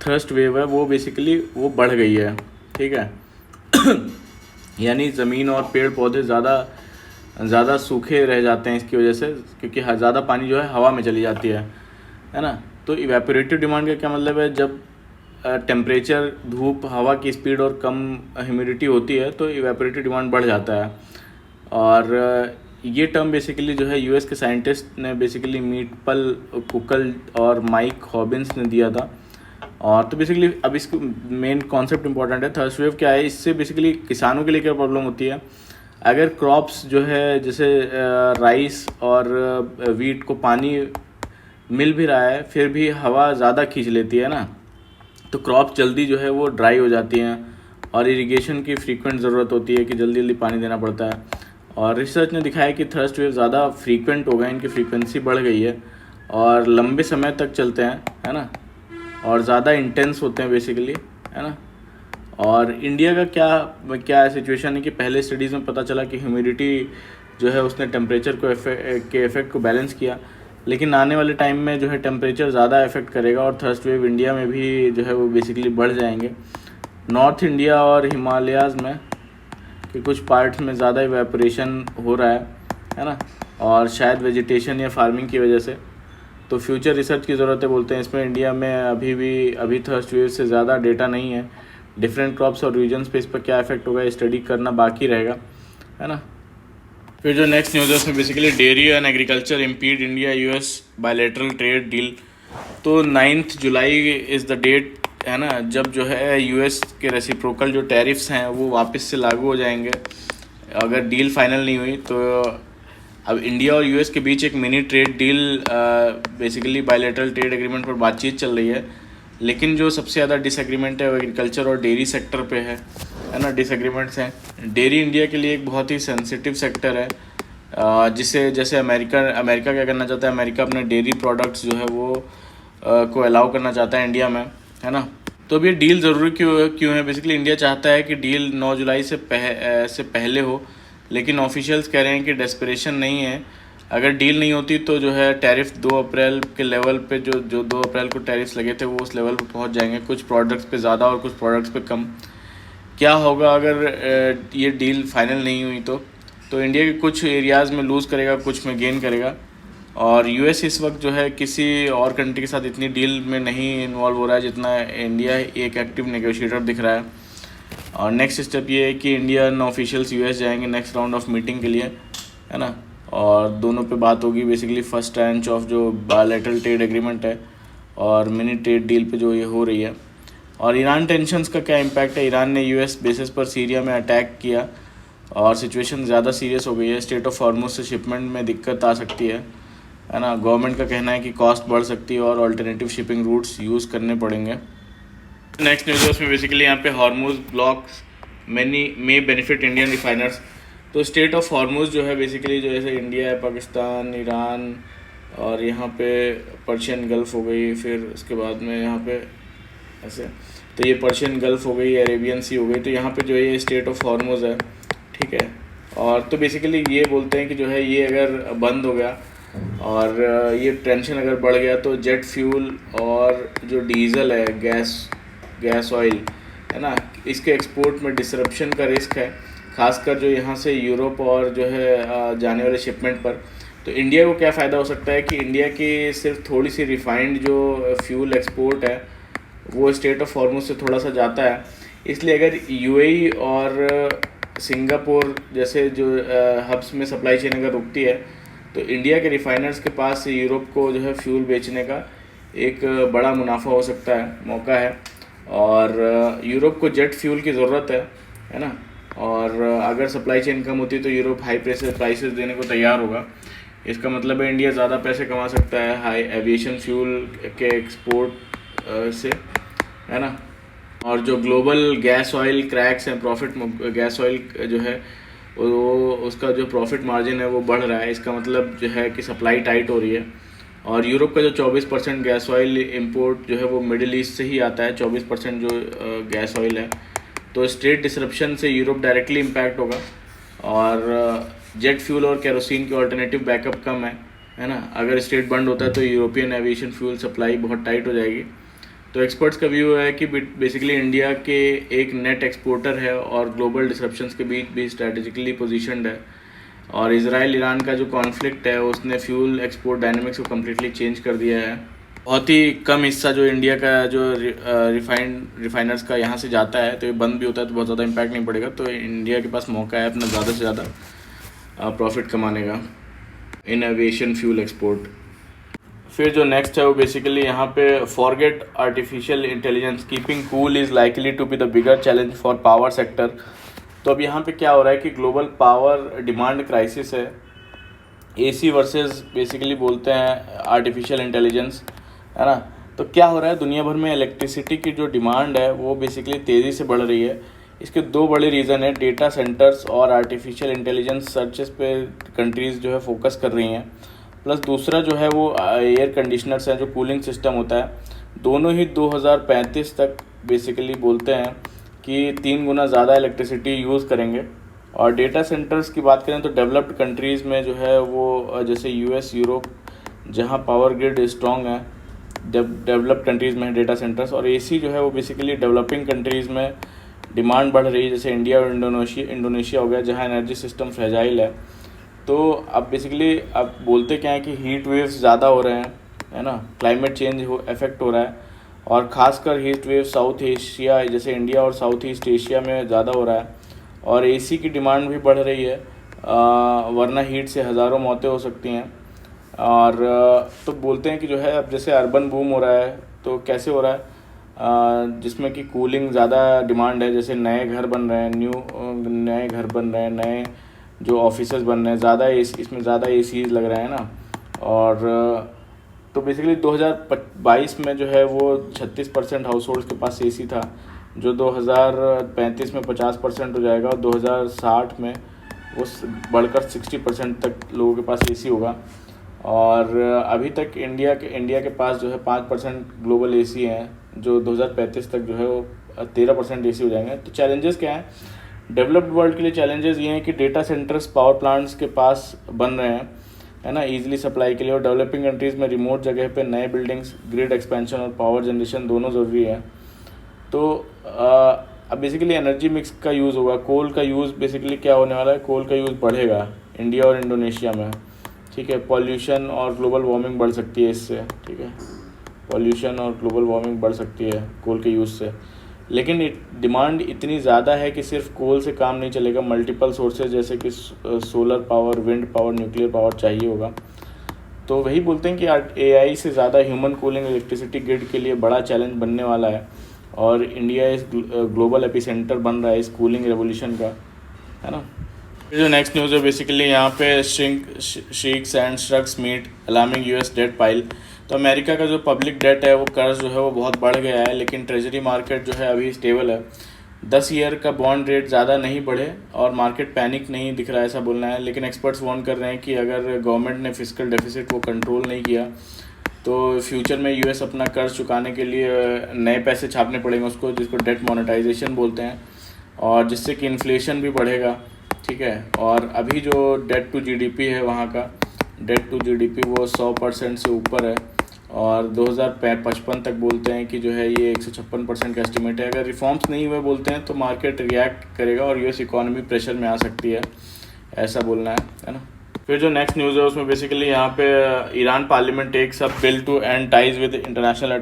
थर्स्ट वेव है वो बेसिकली वो बढ़ गई है, ठीक है। यानी ज़मीन और पेड़ पौधे ज़्यादा सूखे रह जाते हैं इसकी वजह से, क्योंकि ज़्यादा पानी जो है हवा में चली जाती है ना। तो इवेपोरेटिव डिमांड का क्या मतलब है? जब टेम्परेचर, धूप, हवा की स्पीड और कम ह्यूमिडिटी होती है तो इवेपोरेटिव डिमांड बढ़ जाता है। और ये टर्म बेसिकली जो है US के साइंटिस्ट ने बेसिकली मीटपल कुकल और माइक हॉबिन्स ने दिया था। और तो बेसिकली अब इसको मेन कॉन्सेप्ट इंपॉर्टेंट है। थर्स्ट वेव क्या है? इससे बेसिकली किसानों के लिए क्या प्रॉब्लम होती है? अगर क्रॉप्स जो है जैसे राइस और वीट को पानी मिल भी रहा है फिर भी हवा ज़्यादा खींच लेती है ना, तो क्रॉप जल्दी जो है वो ड्राई हो जाती हैं और इरिगेशन की फ्रीक्वेंट ज़रूरत होती है कि जल्दी जल्दी पानी देना पड़ता है। और रिसर्च ने दिखाया कि थर्स्ट वेव ज़्यादा फ्रीक्वेंट हो गए, इनकी फ्रीक्वेंसी बढ़ गई है और लंबे समय तक चलते हैं, है ना, और ज़्यादा इंटेंस होते हैं बेसिकली, है ना। और इंडिया का क्या सिचुएशन है कि पहले स्टडीज़ में पता चला कि ह्यूमिडिटी जो है उसने टेम्परेचर को के इफ़ेक्ट को बैलेंस किया, लेकिन आने वाले टाइम में जो है टेम्परेचर ज़्यादा इफेक्ट करेगा और थर्स्ट वेव इंडिया में भी जो है वो बेसिकली बढ़ जाएंगे। नॉर्थ इंडिया और हिमालयाज़ में कि कुछ पार्ट्स में ज़्यादा इवेपोरेशन हो रहा है ना, और शायद वेजिटेशन या फार्मिंग की वजह से। तो फ्यूचर रिसर्च की ज़रूरत है बोलते हैं इसमें। इंडिया में अभी थर्स्ट वेव से ज़्यादा डेटा नहीं है। डिफरेंट क्रॉप्स और रीजन्स पे इस पर क्या इफेक्ट होगा स्टडी करना बाकी रहेगा, है ना। फिर जो नेक्स्ट न्यूज़ है उसमें basically dairy and agriculture impede India US bilateral trade deal. तो 9 जुलाई इज़ द डेट, है ना, जब जो है यूएस के रेसिप्रोकल जो टैरिफ्स हैं वो वापस से लागू हो जाएंगे अगर डील फाइनल नहीं हुई। तो अब इंडिया और यूएस के बीच एक mini trade deal basically bilateral trade agreement पर बातचीत चल रही है, लेकिन जो सबसे ज़्यादा डिसएग्रीमेंट है वो एग्रीकल्चर और डेयरी सेक्टर पे है ना। डिसएग्रीमेंट्स हैं। डेयरी इंडिया के लिए एक बहुत ही सेंसिटिव सेक्टर है, जिसे जैसे अमेरिका क्या करना चाहता है, अमेरिका अपने डेयरी प्रोडक्ट्स जो है वो को अलाउ करना चाहता है इंडिया में, है ना। तो अब ये डील ज़रूरी क्यों है? बेसिकली इंडिया चाहता है कि डील 9 जुलाई से पहले हो, लेकिन ऑफिशियल्स कह रहे हैं कि डेस्परेशन नहीं है। अगर डील नहीं होती तो जो है टैरिफ 2 अप्रैल के लेवल पे जो 2 अप्रैल को टैरिफ्स लगे थे वो उस लेवल पे पहुंच जाएंगे, कुछ प्रोडक्ट्स पे ज़्यादा और कुछ प्रोडक्ट्स पे कम। क्या होगा अगर ये डील फाइनल नहीं हुई? तो इंडिया के कुछ एरियाज़ में लूज़ करेगा, कुछ में गेन करेगा। और यूएस इस वक्त जो है किसी और कंट्री के साथ इतनी डील में नहीं इन्वॉल्व हो रहा है जितना इंडिया एक एक्टिव नेगोशिएटर दिख रहा है। और नेक्स्ट स्टेप ये है कि इंडियन ऑफिशियल्स यूएस जाएंगे नेक्स्ट राउंड ऑफ मीटिंग के लिए, है ना, और दोनों पे बात होगी। बेसिकली फर्स्ट ट्रांच ऑफ जो बायलैटरल ट्रेड एग्रीमेंट है और मिनी ट्रेड डील पे जो ये हो रही है। और ईरान टेंशन्स का क्या इम्पैक्ट है? ईरान ने यूएस बेसिस पर सीरिया में अटैक किया और सिचुएशन ज़्यादा सीरियस हो गई है। स्टेट ऑफ हॉर्मुज से शिपमेंट में दिक्कत आ सकती है ना। गवर्नमेंट का कहना है कि कॉस्ट बढ़ सकती है और अल्टरनेटिव शिपिंग रूट्स यूज़ करने पड़ेंगे। नेक्स्ट न्यूज़ में बेसिकली यहाँ पे हॉर्मुज ब्लॉक्स मे बेनिफिट इंडियन रिफाइनर्स। तो स्टेट ऑफ हॉर्मुज जो है बेसिकली जो जैसे इंडिया है, पाकिस्तान, ईरान और यहाँ पे पर्शियन गल्फ़ हो गई, फिर उसके बाद में यहाँ पे ऐसे, तो ये पर्शियन गल्फ़ हो गई, अरेबियन सी हो गई। तो यहाँ पे जो है ये स्टेट ऑफ हॉर्मुज है, ठीक है। और तो बेसिकली ये बोलते हैं कि जो है ये अगर बंद हो गया और ये टेंशन अगर बढ़ गया तो जेट फ्यूल और जो डीजल है, गैस ऑयल, है ना, इसके एक्सपोर्ट में डिसरप्शन का रिस्क है, खासकर जो यहाँ से यूरोप और जो है जाने वाले शिपमेंट पर। तो इंडिया को क्या फ़ायदा हो सकता है कि इंडिया की सिर्फ थोड़ी सी रिफाइंड जो फ्यूल एक्सपोर्ट है वो स्टेट ऑफ हॉर्मुज से थोड़ा सा जाता है। इसलिए अगर यूएई और सिंगापुर जैसे जो हब्स में सप्लाई चेन अगर रुकती है तो इंडिया के रिफाइनर्स के पास यूरोप को जो है फ्यूल बेचने का एक बड़ा मुनाफा हो सकता है, मौका है। और यूरोप को जेट फ्यूल की ज़रूरत है ना। और अगर सप्लाई चेन कम होती है तो यूरोप हाई प्राइसेस देने को तैयार होगा। इसका मतलब है इंडिया ज़्यादा पैसे कमा सकता है हाई एविएशन फ्यूल के एक्सपोर्ट से, है ना। और जो ग्लोबल गैस ऑयल क्रैक्स हैं, गैस ऑयल जो है वो उसका जो प्रॉफिट मार्जिन है वो बढ़ रहा है। इसका मतलब जो है कि सप्लाई टाइट हो रही है। और यूरोप का जो 24% गैस ऑयल इंपोर्ट जो है वो मिडिल ईस्ट से ही आता है, 24% जो गैस ऑयल है। तो स्ट्रेट डिसरप्शन से यूरोप डायरेक्टली इम्पैक्ट होगा। और जेट फ्यूल और केरोसिन की ऑल्टरनेटिव बैकअप कम है ना। अगर स्ट्रेट बंद होता है तो यूरोपियन एविएशन फ्यूल सप्लाई बहुत टाइट हो जाएगी। तो एक्सपर्ट्स का व्यू है कि बेसिकली इंडिया के एक नेट एक्सपोर्टर है और ग्लोबल डिसरप्शंस के बीच भी स्ट्रैटेजिकली पोजीशनड है। और इजराइल ईरान का जो कॉन्फ्लिक्ट है उसने फ्यूल एक्सपोर्ट डायनेमिक्स को कम्प्लीटली चेंज कर दिया है। बहुत ही कम हिस्सा जो इंडिया का जो रिफाइनर्स का यहाँ से जाता है, तो ये बंद भी होता है तो बहुत ज़्यादा इम्पैक्ट नहीं पड़ेगा। तो इंडिया के पास मौका है अपना ज़्यादा से ज़्यादा प्रॉफिट कमाने का इन एविएशन फ्यूल एक्सपोर्ट। फिर जो नेक्स्ट है वो बेसिकली यहाँ पे forget artificial intelligence, keeping cool is likely to be the bigger challenge for power sector. तो अब यहाँ पे क्या हो रहा है कि ग्लोबल पावर डिमांड क्राइसिस है, एसी वर्सेस बेसिकली बोलते हैं आर्टिफिशियल इंटेलिजेंस, है ना। तो क्या हो रहा है, दुनिया भर में इलेक्ट्रिसिटी की जो डिमांड है वो बेसिकली तेज़ी से बढ़ रही है। इसके दो बड़े रीज़न है, डेटा सेंटर्स और आर्टिफिशियल इंटेलिजेंस सर्चेस पे कंट्रीज़ जो है फोकस कर रही हैं। प्लस दूसरा जो है वो एयर कंडीशनर्स हैं, जो कूलिंग सिस्टम होता है। दोनों ही 2035 तक बेसिकली बोलते हैं कि 3 गुना ज़्यादा इलेक्ट्रिसिटी यूज़ करेंगे। और डेटा सेंटर्स की बात करें तो डेवलप्ड कंट्रीज़ में जो है वो जैसे यूएस, यूरोप, जहाँ पावर ग्रिड स्ट्रॉन्ग है, डेवलप्ड कंट्रीज़ में डेटा सेंटर्स। और एसी जो है वो बेसिकली डेवलपिंग कंट्रीज़ में डिमांड बढ़ रही है, जैसे इंडिया और इंडोनेशिया हो गया, जहाँ एनर्जी सिस्टम फ्रेजाइल है। तो अब बेसिकली अब बोलते क्या है कि हीट वेव्स ज़्यादा हो रहे हैं, है ना, क्लाइमेट चेंज इफेक्ट हो रहा है, और ख़ासकर हीट वेव साउथ एशिया जैसे इंडिया और साउथ ईस्ट एशिया में ज़्यादा हो रहा है। और एसी की डिमांड भी बढ़ रही है, वरना हीट से हज़ारों मौतें हो सकती हैं। और तो बोलते हैं कि जो है अब जैसे अर्बन बूम हो रहा है, तो कैसे हो रहा है, जिसमें कि कूलिंग ज़्यादा डिमांड है, जैसे नए घर बन रहे हैं, नए घर बन रहे हैं, नए जो ऑफिसेज बन रहे हैं, ज़्यादा इसमें ज़्यादा एसीज लग रहे हैं ना। और तो बेसिकली 2022 में जो है वो 36% हाउस होल्ड्स के पास एसी था, जो 2035 में 50% हो जाएगा, और 2060 में वो बढ़कर 60% तक लोगों के पास एसी होगा। और अभी तक इंडिया के पास जो है 5% ग्लोबल एसी हैं, जो 2035 तक जो है वो 13% एसी हो जाएंगे। तो चैलेंजेस क्या हैं, डेवलप्ड वर्ल्ड के लिए चैलेंजेस ये हैं कि डेटा सेंटर्स पावर प्लांट्स के पास बन रहे हैं, है ना, ईजिली सप्लाई के लिए। और डेवलपिंग कंट्रीज़ में रिमोट जगह पे नए बिल्डिंग्स, ग्रिड एक्सपेंशन और पावर जनरेशन दोनों ज़रूरी है। तो अब बेसिकली एनर्जी मिक्स का यूज़ होगा, कोल का यूज़ बेसिकली क्या होने वाला है, कोल का यूज़ बढ़ेगा इंडिया और इंडोनेशिया में, ठीक है। पॉल्यूशन और ग्लोबल वार्मिंग बढ़ सकती है इससे, ठीक है, पॉल्यूशन और ग्लोबल वार्मिंग बढ़ सकती है कोल के यूज़ से। लेकिन डिमांड इतनी ज़्यादा है कि सिर्फ कोल से काम नहीं चलेगा, मल्टीपल सोर्सेज जैसे कि solar power, wind power, nuclear power चाहिए होगा। तो वही बोलते हैं कि एआई से ज़्यादा ह्यूमन कूलिंग इलेक्ट्रिसिटी ग्रिड के लिए बड़ा चैलेंज बनने वाला है, और इंडिया इस ग्लोबल एपिसेंटर बन रहा है इस कूलिंग रेवोल्यूशन का, है ना। जो नेक्स्ट न्यूज़ है बेसिकली यहाँ पे shrieks and shrugs meet alarming US debt pile. तो अमेरिका का जो पब्लिक डेट है, वो कर्ज जो है वो बहुत बढ़ गया है, लेकिन ट्रेजरी मार्केट जो है अभी स्टेबल है। 10 ईयर का बॉन्ड रेट ज़्यादा नहीं बढ़े और मार्केट पैनिक नहीं दिख रहा है, ऐसा बोलना है। लेकिन एक्सपर्ट्स वार्न कर रहे हैं कि अगर गवर्नमेंट ने फिस्कल डेफिसिट को कंट्रोल नहीं किया तो फ्यूचर में यूएस अपना कर्ज चुकाने के लिए नए पैसे छापने पड़ेंगे उसको, जिसको डेट मोनेटाइजेशन बोलते हैं, और जिससे कि इन्फ्लेशन भी बढ़ेगा, ठीक है। और अभी जो डेट टू जीडीपी है वहाँ का डेट टू जीडीपी वो 100% से ऊपर है, और 2055 तक बोलते हैं कि जो है ये 156% का एस्टिमेट है। अगर रिफॉर्म्स नहीं हुए बोलते हैं तो मार्केट रिएक्ट करेगा और यूएस इकोनॉमी प्रेशर में आ सकती है, ऐसा बोलना है ना। फिर जो नेक्स्ट न्यूज़ है उसमें बेसिकली यहाँ पे Iran parliament takes up bill to end ties with International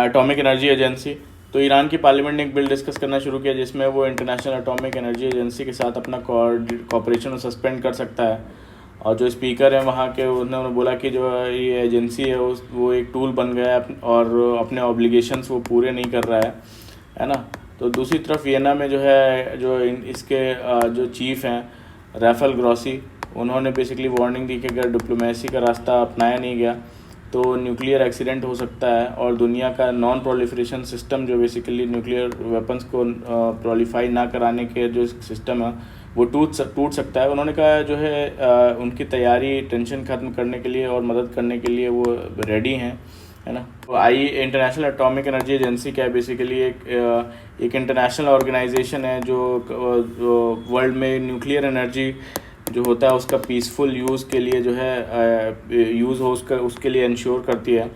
Atomic Energy Agency. तो ईरान की पार्लियामेंट ने एक बिल डिस्कस करना शुरू किया जिसमें वो इंटरनेशनल एटॉमिक एनर्जी एजेंसी के साथ अपना कॉपरेशन सस्पेंड कर सकता है। और जो स्पीकर है वहाँ के, उन्होंने बोला कि जो ये एजेंसी है वो एक टूल बन गया है और अपने ऑब्लिगेशंस वो पूरे नहीं कर रहा है ना। तो दूसरी तरफ वियना में जो है इसके जो चीफ हैं राफेल ग्रॉसी, उन्होंने बेसिकली वार्निंग दी कि अगर डिप्लोमेसी का रास्ता अपनाया नहीं गया तो न्यूक्लियर एक्सीडेंट हो सकता है, और दुनिया का नॉन प्रोलिफरेशन सिस्टम जो बेसिकली न्यूक्लियर वेपन्स को प्रोलिफाई ना कराने के जो सिस्टम है वो टूट सकता है। उन्होंने कहा जो है उनकी तैयारी टेंशन ख़त्म करने के लिए और मदद करने के लिए वो रेडी हैं, है ना। तो इंटरनेशनल एटॉमिक एनर्जी एजेंसी क्या है, बेसिकली एक इंटरनेशनल ऑर्गेनाइजेशन है जो वर्ल्ड में न्यूक्लियर एनर्जी जो होता है उसका पीसफुल यूज़ के लिए जो है यूज़ हो उसके लिए इंश्योर करती है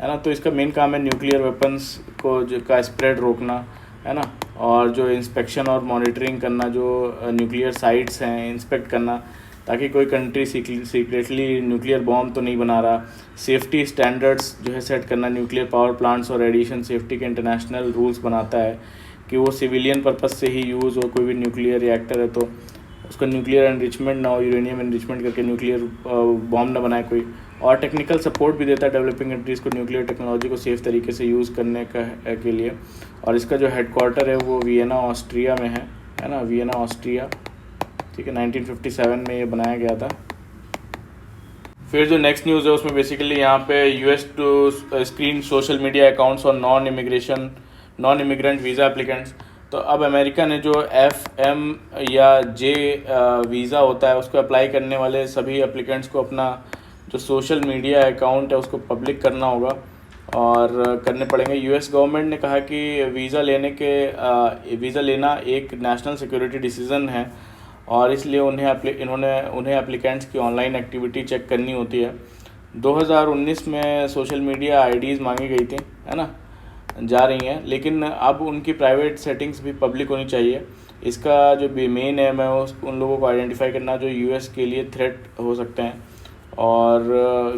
ना। तो इसका मेन काम है न्यूक्लियर वेपन्स का स्प्रेड रोकना, है ना, और जो इंस्पेक्शन और मॉनिटरिंग करना, जो न्यूक्लियर साइट्स हैं इंस्पेक्ट करना, ताकि कोई कंट्री सीक्रेटली न्यूक्लियर बॉम्ब तो नहीं बना रहा। सेफ्टी स्टैंडर्ड्स जो है सेट करना, न्यूक्लियर पावर प्लांट्स और रेडिएशन सेफ्टी के इंटरनेशनल रूल्स बनाता है कि वो सिविलियन पर्पस से ही यूज़ हो। कोई भी न्यूक्लियर रिएक्टर है तो उसका न्यूक्लियर एनरिचमेंट ना हो, यूरेनियम एनरिचमेंट करके न्यूक्लियर बॉम्ब ना बनाए कोई। और टेक्निकल सपोर्ट भी देता है डेवलपिंग कंट्रीज़ को न्यूक्लियर टेक्नोलॉजी को सेफ़ तरीके से यूज़ करने के लिए। और इसका जो हेडक्वार्टर है वो वियना ऑस्ट्रिया में है ना, वियना ऑस्ट्रिया, ठीक है। 1957 में ये बनाया गया था। फिर जो नेक्स्ट न्यूज़ है उसमें बेसिकली यहाँ पे US to screen social media accounts और नॉन इमिग्रेंट वीज़ा एप्लीकेंट्स। तो अब अमेरिका ने जो FM या J वीज़ा होता है उसको अप्लाई करने वाले सभी एप्लीकेंट्स को अपना जो सोशल मीडिया अकाउंट है उसको पब्लिक करना होगा और करने पड़ेंगे। यूएस गवर्नमेंट ने कहा कि वीज़ा लेना एक नेशनल सिक्योरिटी डिसीज़न है और इसलिए उन्हें एप्लीकेंट्स की ऑनलाइन एक्टिविटी चेक करनी होती है। 2019 में सोशल मीडिया आईडीज़ मांगी गई थी, है ना, जा रही हैं, लेकिन अब उनकी प्राइवेट सेटिंग्स भी पब्लिक होनी चाहिए। इसका जो मेन एम है उन लोगों को आइडेंटिफाई करना जो यूएस के लिए थ्रेट हो सकते हैं। और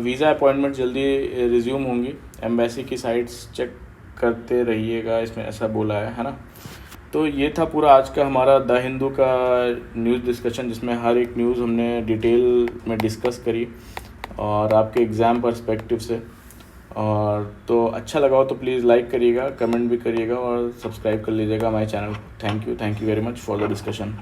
वीज़ा अपॉइंटमेंट जल्दी रिज्यूम होंगी। एम्बेसी की साइट्स चेक करते रहिएगा, इसमें ऐसा बोला है ना। तो ये था पूरा आज का हमारा द हिंदू का न्यूज़ डिस्कशन, जिसमें हर एक न्यूज़ हमने डिटेल में डिस्कस करी और आपके एग्ज़ाम पर्सपेक्टिव से। और तो अच्छा लगा हो तो प्लीज़ लाइक करिएगा, कमेंट भी करिएगा और सब्सक्राइब कर लीजिएगा हमारे channel. Thank you very much for the discussion.